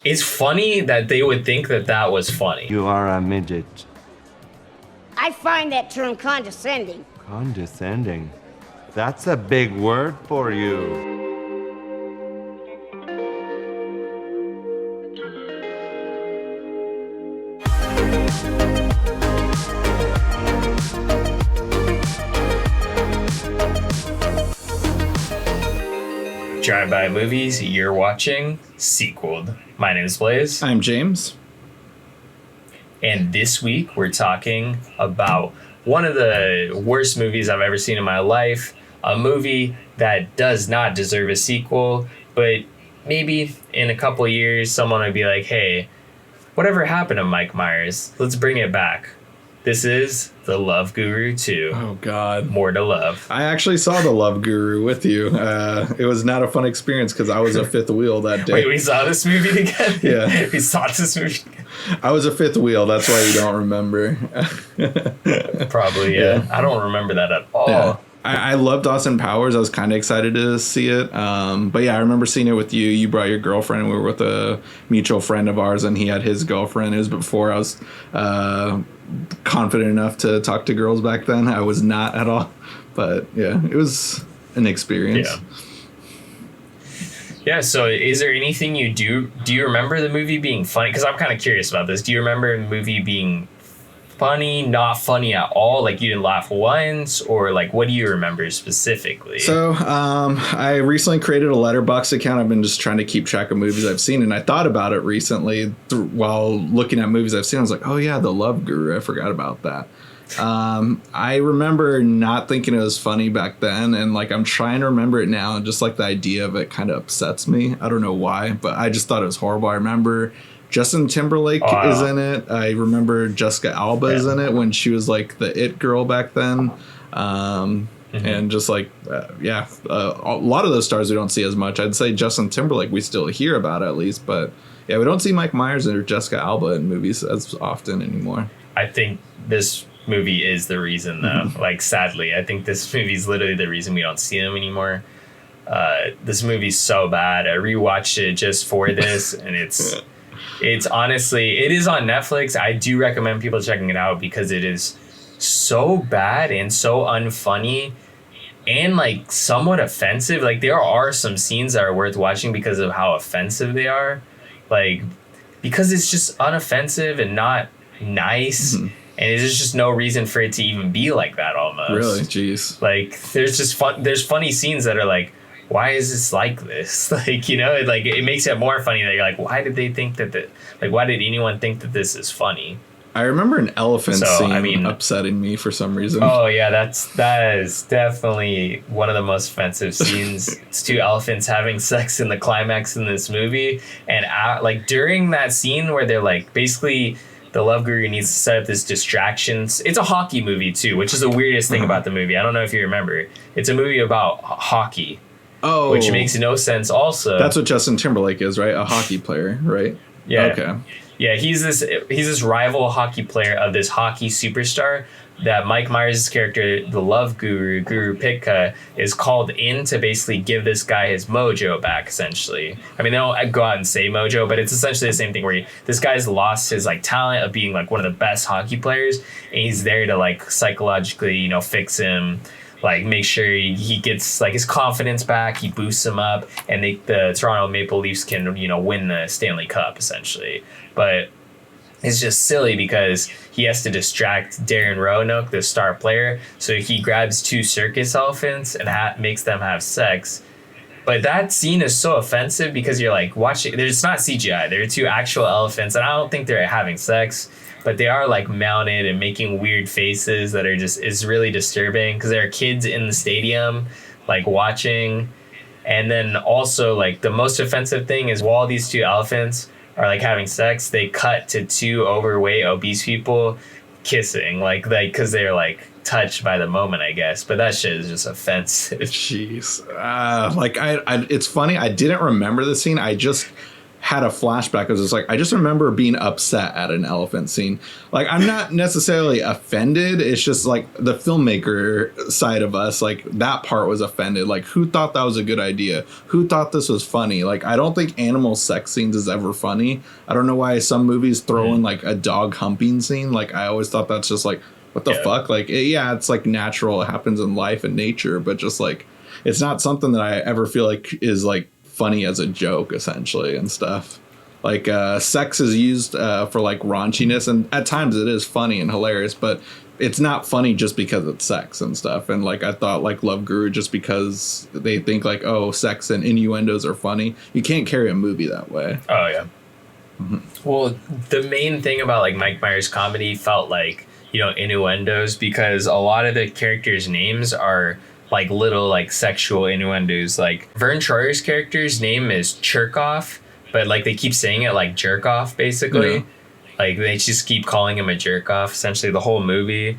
It's funny that they would think that that was funny. You are a midget. I find that term condescending. Condescending. That's a big word for you. Drive-by movies, you're watching Sequeled. My name is Blaze. I'm James. And this week we're talking about one of the worst movies I've ever seen in my life. A movie that does not deserve a sequel, but maybe in a couple of years someone would be like, hey, whatever happened to Mike Myers? Let's bring it back. This is The Love Guru 2. Oh, God. More to Love. I actually saw The Love Guru with you. It was not a fun experience because I was a fifth wheel that day. Wait, we saw this movie together? Yeah. We saw this movie together. I was a fifth wheel. That's why you don't remember. Probably, yeah. I don't remember that at all. Yeah. I loved Austin Powers. I was kind of excited to see it. But yeah, I remember seeing it with you. You brought your girlfriend, and we were with a mutual friend of ours, and he had his girlfriend. It was before I was confident enough to talk to girls back then. I was not at all. But yeah, it was an experience. Yeah, so is there anything you do you remember the movie being funny? Because I'm kind of curious about this. Do you remember the movie being funny, not funny at all? Like you didn't laugh once, or like what do you remember specifically? So I recently created a Letterboxd account. I've been just trying to keep track of movies I've seen, and I thought about it recently while looking at movies I've seen. I was like, oh yeah, The Love Guru. I forgot about that. I remember not thinking it was funny back then, and like I'm trying to remember it now, and just like the idea of it kind of upsets me. I don't know why, but I just thought it was horrible. I remember Justin Timberlake is in it. I remember Jessica Alba is in it when she was like the it girl back then. And just like, a lot of those stars we don't see as much. I'd say Justin Timberlake we still hear about at least, but yeah, we don't see Mike Myers or Jessica Alba in movies as often anymore. I think this movie is the reason though. Like sadly, I think this movie is literally the reason we don't see them anymore. This movie's so bad. I rewatched it just for this, and it's honestly, it is on Netflix. I do recommend people checking it out because it is so bad and so unfunny and like somewhat offensive. Like there are some scenes that are worth watching because of how offensive they are. Like because it's just unoffensive and not nice. And there's just no reason for it to even be like that almost. Really? Jeez. Like there's funny scenes that are like, why is this like this? Like, you know, like it makes it more funny that you're like, why did they think that why did anyone think that this is funny? I remember an elephant scene upsetting me for some reason. Oh yeah, that is definitely one of the most offensive scenes. It's two elephants having sex in the climax in this movie, and like during that scene where they're like basically the Love Guru needs to set up this distractions. It's a hockey movie too, which is the weirdest thing about the movie. I don't know if you remember. It's a movie about hockey. Oh, which makes no sense also. That's what Justin Timberlake is, right? A hockey player, right? Yeah. Okay. Yeah, he's this rival hockey player of this hockey superstar that Mike Myers' character, the Love Guru, Guru Pitka, is called in to basically give this guy his mojo back, essentially. I mean, they don't go out and say mojo, but it's essentially the same thing where this guy's lost his like talent of being like one of the best hockey players, and he's there to like psychologically, you know, fix him, like make sure he gets like his confidence back, he boosts him up, and the Toronto Maple Leafs can, you know, win the Stanley Cup essentially. But it's just silly because he has to distract Darren Roanoke, the star player, so he grabs two circus elephants and makes them have sex. But that scene is so offensive because you're like watching, it's not CGI, they're two actual elephants, and I don't think they're having sex, but they are like mounted and making weird faces that are just, is really disturbing because there are kids in the stadium like watching. And then also like the most offensive thing is while these two elephants are like having sex, they cut to two overweight obese people kissing like because they're like touched by the moment, I guess. But that shit is just offensive. Jeez. Like I it's funny, I didn't remember the scene. I just had a flashback. It was just like, I just remember being upset at an elephant scene. Like, I'm not necessarily offended. It's just like the filmmaker side of us, like that part was offended. Like, who thought that was a good idea? Who thought this was funny? Like, I don't think animal sex scenes is ever funny. I don't know why some movies throw in like a dog humping scene. Like, I always thought that's just like, what the fuck? Like, it's like natural. It happens in life and nature, but just like, it's not something that I ever feel like is like funny as a joke, essentially, and stuff. Like, sex is used for like raunchiness, and at times it is funny and hilarious, but it's not funny just because it's sex and stuff. And like, I thought like Love Guru, just because they think like, oh, sex and innuendos are funny, you can't carry a movie that way. Oh yeah. Mm-hmm. Well, the main thing about like Mike Myers comedy felt like, you know, innuendos, because a lot of the characters' names are like little like sexual innuendos. Like Vern Troyer's character's name is Cherkoff, but like they keep saying it like jerk off, basically. Yeah. Like they just keep calling him a jerk off essentially the whole movie.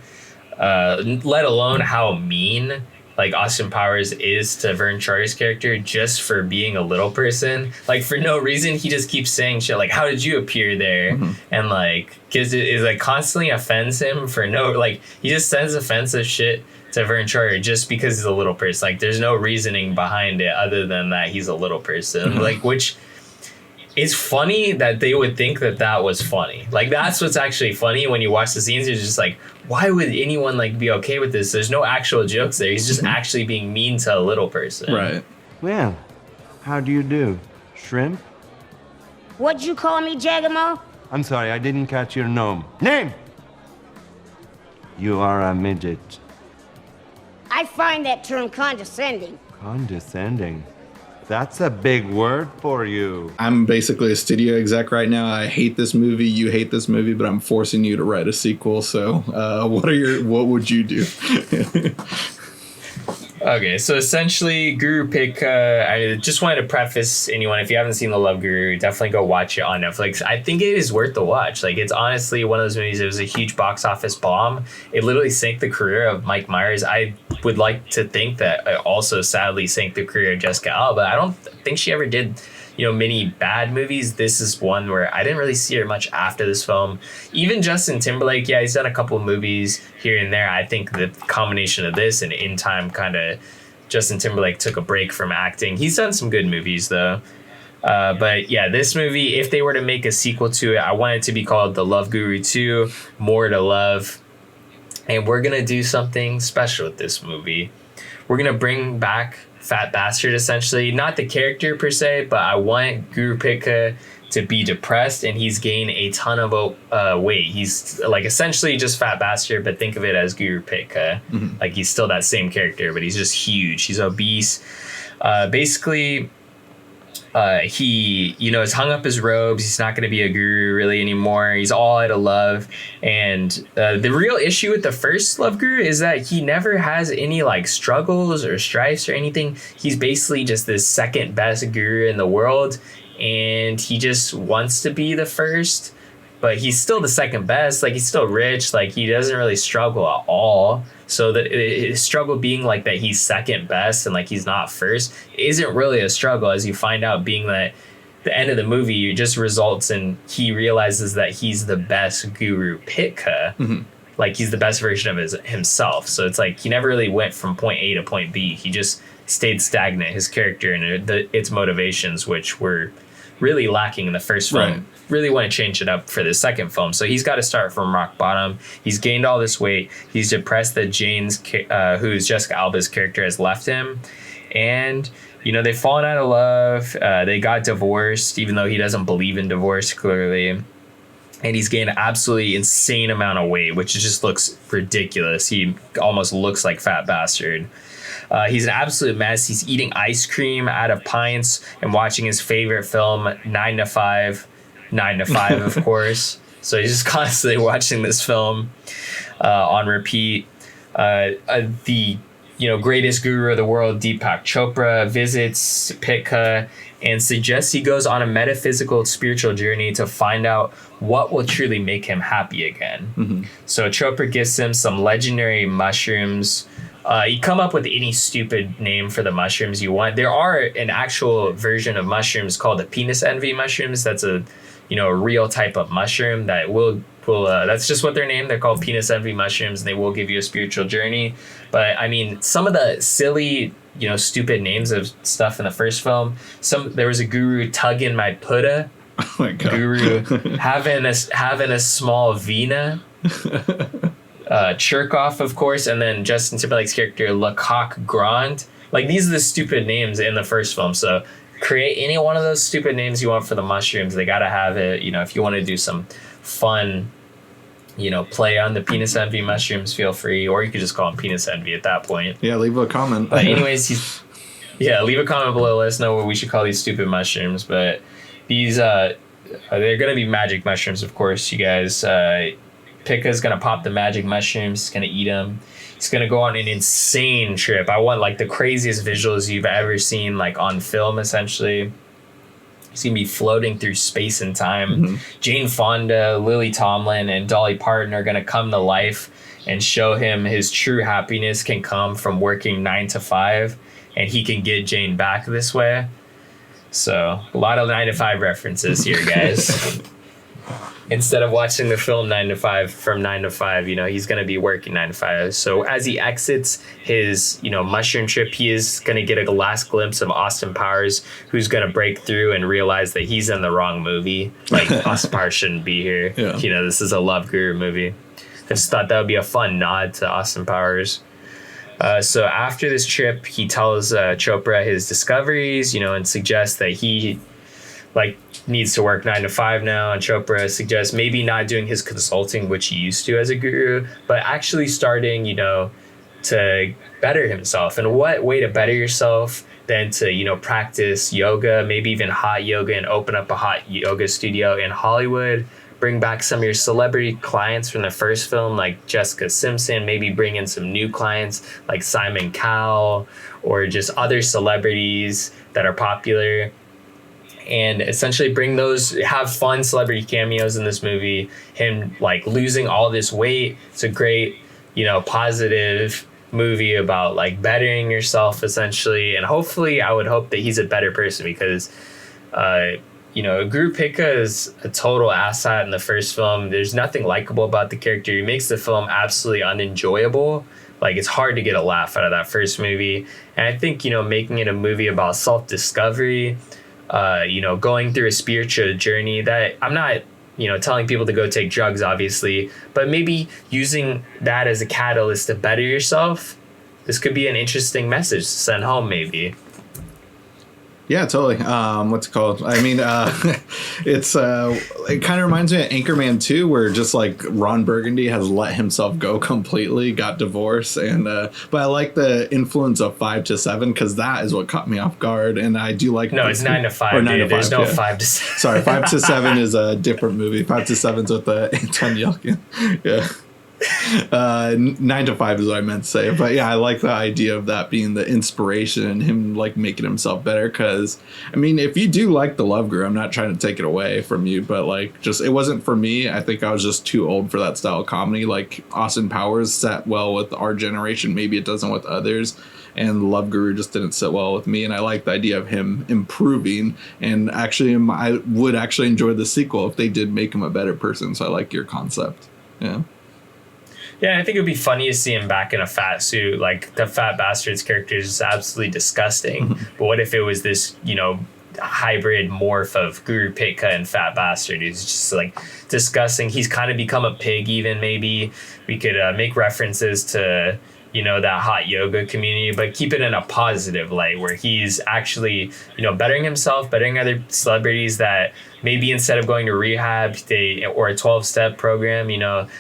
Let alone how mean like Austin Powers is to Vern Troyer's character just for being a little person. Like for no reason, he just keeps saying shit like, how did you appear there? Mm-hmm. And like, cause it like constantly offends him for no, like he just sends offensive shit to Vern Troyer just because he's a little person. Like there's no reasoning behind it other than that he's a little person. Mm-hmm. Like, which is funny that they would think that that was funny. Like that's what's actually funny when you watch the scenes. You're just like, why would anyone like be okay with this? There's no actual jokes there. He's just actually being mean to a little person. Right. Well, how do you do? Shrimp? What'd you call me, Jagamo? I'm sorry, I didn't catch your name. You are a midget. I find that term condescending. Condescending? That's a big word for you. I'm basically a studio exec right now. I hate this movie. You hate this movie, but I'm forcing you to write a sequel. So, what would you do? Okay, so essentially, Guru Pitka, I just wanted to preface anyone, if you haven't seen The Love Guru, definitely go watch it on Netflix. I think it is worth the watch. Like, it's honestly one of those movies, it was a huge box office bomb. It literally sank the career of Mike Myers. I would like to think that it also sadly sank the career of Jessica Alba. I don't think she ever did, you know, many bad movies. This is one where I didn't really see her much after this film. Even Justin Timberlake, yeah, he's done a couple of movies here and there. I think the combination of this and In Time kind of, Justin Timberlake took a break from acting. He's done some good movies though. But yeah, this movie, if they were to make a sequel to it, I want it to be called The Love Guru 2, More to Love. And we're going to do something special with this movie. We're going to bring back Fat Bastard, essentially. Not the character per se, but I want Guru Pitka to be depressed, and he's gained a ton of weight. He's like essentially just Fat Bastard, but think of it as Guru Pitka. Mm-hmm. Like he's still that same character, but he's just huge. He's obese. Basically, he, you know, has hung up his robes. He's not going to be a guru really anymore. He's all out of love. And the real issue with the first Love Guru is that he never has any like struggles or strifes or anything. He's basically just this second best guru in the world. And he just wants to be the first, but he's still the second best. Like he's still rich. Like he doesn't really struggle at all. So that his struggle being like that he's second best and like he's not first isn't really a struggle, as you find out, being that the end of the movie just results in he realizes that he's the best Guru Pitka. Mm-hmm. Like he's the best version of himself. So it's like he never really went from point A to point B. He just stayed stagnant. His character and its motivations, which were really lacking in the first film, right, really want to change it up for the second film. So he's got to start from rock bottom. He's gained all this weight. He's depressed that Jane's, who's Jessica Alba's character, has left him. And, you know, they've fallen out of love. They got divorced, even though he doesn't believe in divorce, clearly. And he's gained an absolutely insane amount of weight, which just looks ridiculous. He almost looks like Fat Bastard. He's an absolute mess. He's eating ice cream out of pints and watching his favorite film, 9 to 5, of course. So he's just constantly watching this film on repeat. The greatest guru of the world, Deepak Chopra, visits Pitka and suggests he goes on a metaphysical spiritual journey to find out what will truly make him happy again. Mm-hmm. So Chopra gives him some legendary mushrooms, You come up with any stupid name for the mushrooms you want. There are an actual version of mushrooms called the penis envy mushrooms. That's a real type of mushroom that will that's just what they're named. They're called penis envy mushrooms, and they will give you a spiritual journey. But I mean, some of the silly, stupid names of stuff in the first film. There was a guru tugging my putta. Oh my God. Guru having a small vina. Chirkoff, of course, and then Justin Timberlake's character Lecoq Grand. Like, these are the stupid names in the first film. So create any one of those stupid names you want for the mushrooms. They gotta have it. If you want to do some fun, play on the penis envy mushrooms, feel free, or you could just call them penis envy at that point. Yeah, leave a comment. But anyways, leave a comment below. Let us know what we should call these stupid mushrooms. But these they're gonna be magic mushrooms, of course. You guys. Pika's gonna pop the magic mushrooms. He's gonna eat them. He's gonna go on an insane trip. I want like the craziest visuals you've ever seen, like on film, essentially. He's gonna be floating through space and time. Mm-hmm. Jane Fonda, Lily Tomlin, and Dolly Parton are gonna come to life and show him his true happiness can come from working 9 to 5, and he can get Jane back this way. So a lot of 9 to 5 references here, guys. Instead of watching the film 9 to 5 from 9 to 5, he's going to be working 9 to 5. So as he exits his, mushroom trip, he is going to get a last glimpse of Austin Powers, who's going to break through and realize that he's in the wrong movie. Like, Austin Powers shouldn't be here. Yeah. This is a Love Guru movie. I just thought that would be a fun nod to Austin Powers. So after this trip, he tells Chopra his discoveries, and suggests that he needs to work 9 to 5 now, and Chopra suggests maybe not doing his consulting, which he used to as a guru, but actually starting, to better himself. And what way to better yourself than to, practice yoga, maybe even hot yoga, and open up a hot yoga studio in Hollywood, bring back some of your celebrity clients from the first film, like Jessica Simpson, maybe bring in some new clients like Simon Cowell, or just other celebrities that are popular. And essentially have fun celebrity cameos in this movie. Him losing all this weight. It's a great, positive movie about bettering yourself essentially. And hopefully I would hope that he's a better person, because, Guru Pika is a total asshat in the first film. There's nothing likable about the character. He makes the film absolutely unenjoyable. It's hard to get a laugh out of that first movie. And I think, making it a movie about self-discovery, going through a spiritual journey, that I'm not, telling people to go take drugs, obviously, but maybe using that as a catalyst to better yourself. This could be an interesting message to send home, maybe. Yeah, totally. What's it called? I mean, it's it kind of reminds me of Anchorman 2, where just Ron Burgundy has let himself go completely, got divorced, and but I like the influence of 5 to 7, because that is what caught me off guard, and I do like. No, it's 9 to 5. Or 9 to 5. There's no 5 to 7. Sorry, 5 to 7 is a different movie. 5 to 7's with Anton Yelchin. Yeah. 9 to 5 is what I meant to say, but yeah, I like the idea of that being the inspiration and him making himself better. Because I mean, if you do like the Love Guru, I'm not trying to take it away from you, but just it wasn't for me. I think I was just too old for that style of comedy. Austin Powers sat well with our generation, maybe it doesn't with others, and Love Guru just didn't sit well with me. And I like the idea of him improving, and actually I would actually enjoy the sequel if they did make him a better person. So I like your concept. Yeah, I think it would be funny to see him back in a fat suit. The Fat Bastard's character is just absolutely disgusting. But what if it was this, hybrid morph of Guru Pitka and Fat Bastard? He's just disgusting. He's kind of become a pig even, maybe. We could make references to, that hot yoga community, but keep it in a positive light, where he's actually, bettering himself, bettering other celebrities, that maybe instead of going to rehab or a 12-step program,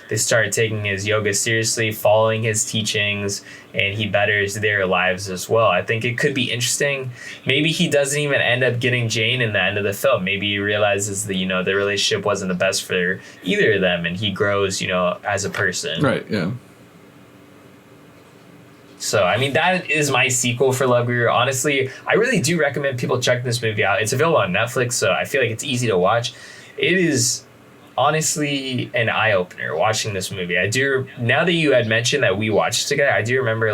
they start taking his yoga seriously, following his teachings, and he betters their lives as well. I think it could be interesting. Maybe he doesn't even end up getting Jane in the end of the film. Maybe he realizes that, the relationship wasn't the best for either of them, and he grows, as a person. Right, yeah. So, I mean, that is my sequel for Love Guru. Honestly, I really do recommend people check this movie out. It's available on Netflix, so I feel like it's easy to watch. It is honestly an eye-opener watching this movie. Now that you had mentioned that we watched it together, I do remember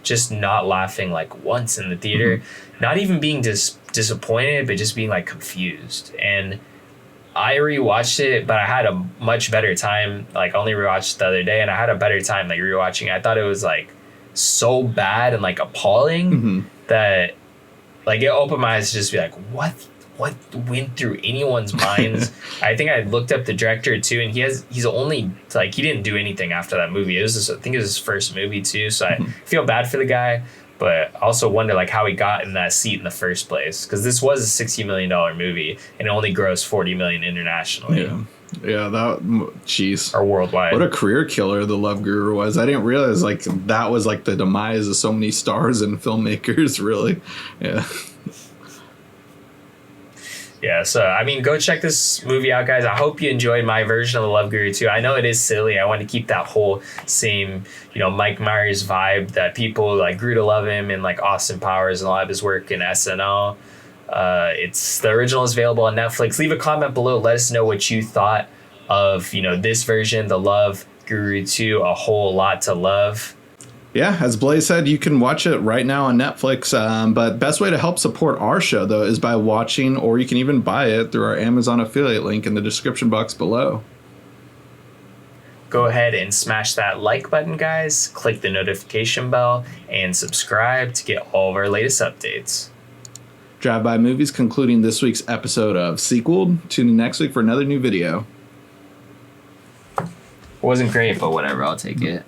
just not laughing like once in the theater, not even being disappointed, but just being like confused. And I rewatched it, but I had a much better time. Like, I only rewatched it the other day, and I had a better time like rewatching it. I thought it was like so bad and like appalling that like it opened my eyes to just be like, what went through anyone's minds? I think I looked up the director too, and he's only like, he didn't do anything after that movie. It was I think it was his first movie too, so I feel bad for the guy, but I also wonder like how he got in that seat in the first place, because this was a $60 million movie and it only grossed $40 million internationally. Yeah, that, jeez. Or worldwide. What a career killer the Love Guru was. I didn't realize like that was like the demise of so many stars and filmmakers, really. Yeah. Yeah, so, I mean, go check this movie out, guys. I hope you enjoyed my version of The Love Guru, too. I know it is silly. I want to keep that whole same, Mike Myers vibe that people, like, grew to love him, and, like, Austin Powers and a lot of his work in SNL. The original is available on Netflix. Leave a comment below. Let us know what you thought of, this version, The Love Guru 2, A Whole Lot to Love. Yeah, as Blaze said, you can watch it right now on Netflix. But best way to help support our show, though, is by watching, or you can even buy it through our Amazon affiliate link in the description box below. Go ahead and smash that like button, guys. Click the notification bell and subscribe to get all of our latest updates. Drive-By Movies concluding this week's episode of Sequel. Tune in next week for another new video. Wasn't great, but whatever. I'll take it.